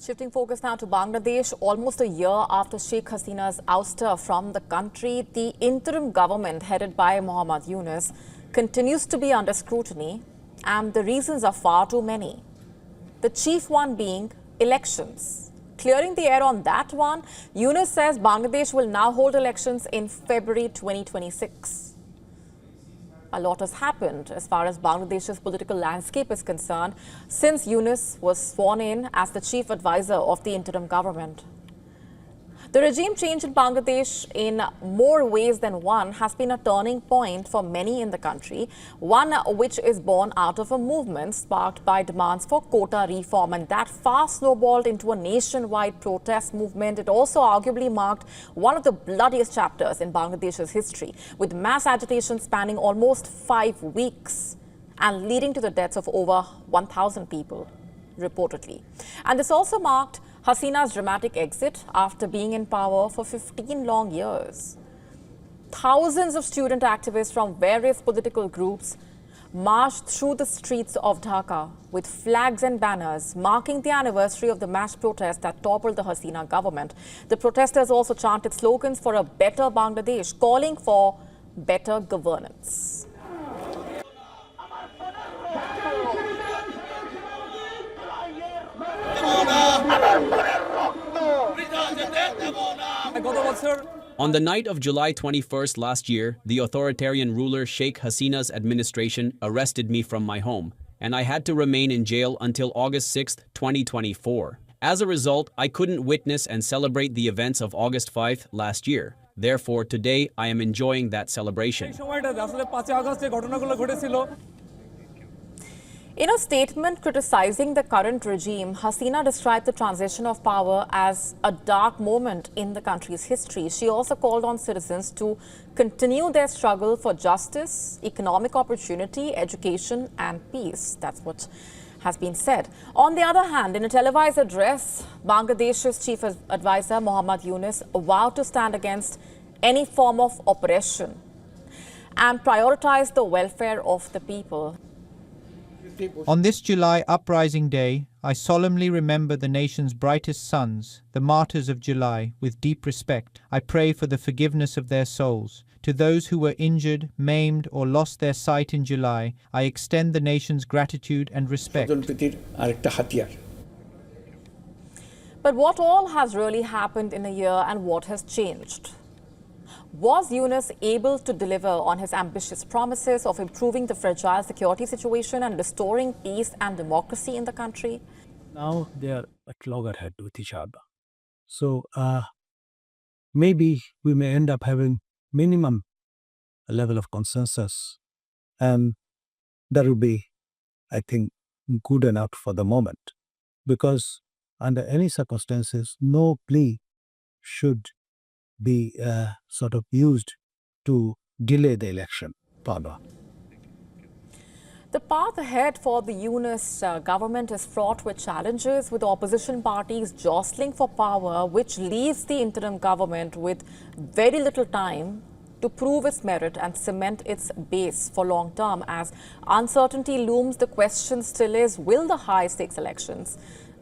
Shifting focus now to Bangladesh, almost a year after Sheikh Hasina's ouster from the country, the interim government headed by Muhammad Yunus continues to be under scrutiny, and the reasons are far too many. The chief one being elections. Clearing the air on that one, Yunus says Bangladesh will now hold elections in February 2026. A lot has happened as far as Bangladesh's political landscape is concerned since Yunus was sworn in as the chief advisor of the interim government. The regime change in Bangladesh in more ways than one has been a turning point for many in the country, one which is born out of a movement sparked by demands for quota reform, and that fast snowballed into a nationwide protest movement. It also arguably marked one of the bloodiest chapters in Bangladesh's history, with mass agitation spanning almost 5 weeks and leading to the deaths of over 1,000 people, reportedly. And this also marked Hasina's dramatic exit after being in power for 15 long years. Thousands of student activists from various political groups marched through the streets of Dhaka with flags and banners marking the anniversary of the mass protest that toppled the Hasina government. The protesters also chanted slogans for a better Bangladesh, calling for better governance. On the night of July 21st last year, the authoritarian ruler Sheikh Hasina's administration arrested me from my home, and I had to remain in jail until August 6, 2024. As a result, I couldn't witness and celebrate the events of August 5 last year. Therefore, today I am enjoying that celebration. In a statement criticizing the current regime, Hasina described the transition of power as a dark moment in the country's history. She also called on citizens to continue their struggle for justice, economic opportunity, education and peace. That's what has been said. On the other hand, in a televised address, Bangladesh's chief advisor Muhammad Yunus vowed to stand against any form of oppression and prioritize the welfare of the people. On this July Uprising Day, I solemnly remember the nation's brightest sons, the martyrs of July, with deep respect. I pray for the forgiveness of their souls. To those who were injured, maimed, or lost their sight in July, I extend the nation's gratitude and respect. But what all has really happened in a year, and what has changed? Was Yunus able to deliver on his ambitious promises of improving the fragile security situation and restoring peace and democracy in the country? Now they are at loggerhead with each other. So maybe we may end up having minimum level of consensus, and that will be, I think, good enough for the moment, because under any circumstances, no plea should be sort of used to delay the election further. The path ahead for the Yunus government is fraught with challenges, with opposition parties jostling for power, which leaves the interim government with very little time to prove its merit and cement its base for long term. As uncertainty looms, the question still is, will the high-stakes elections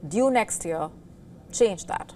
due next year change that?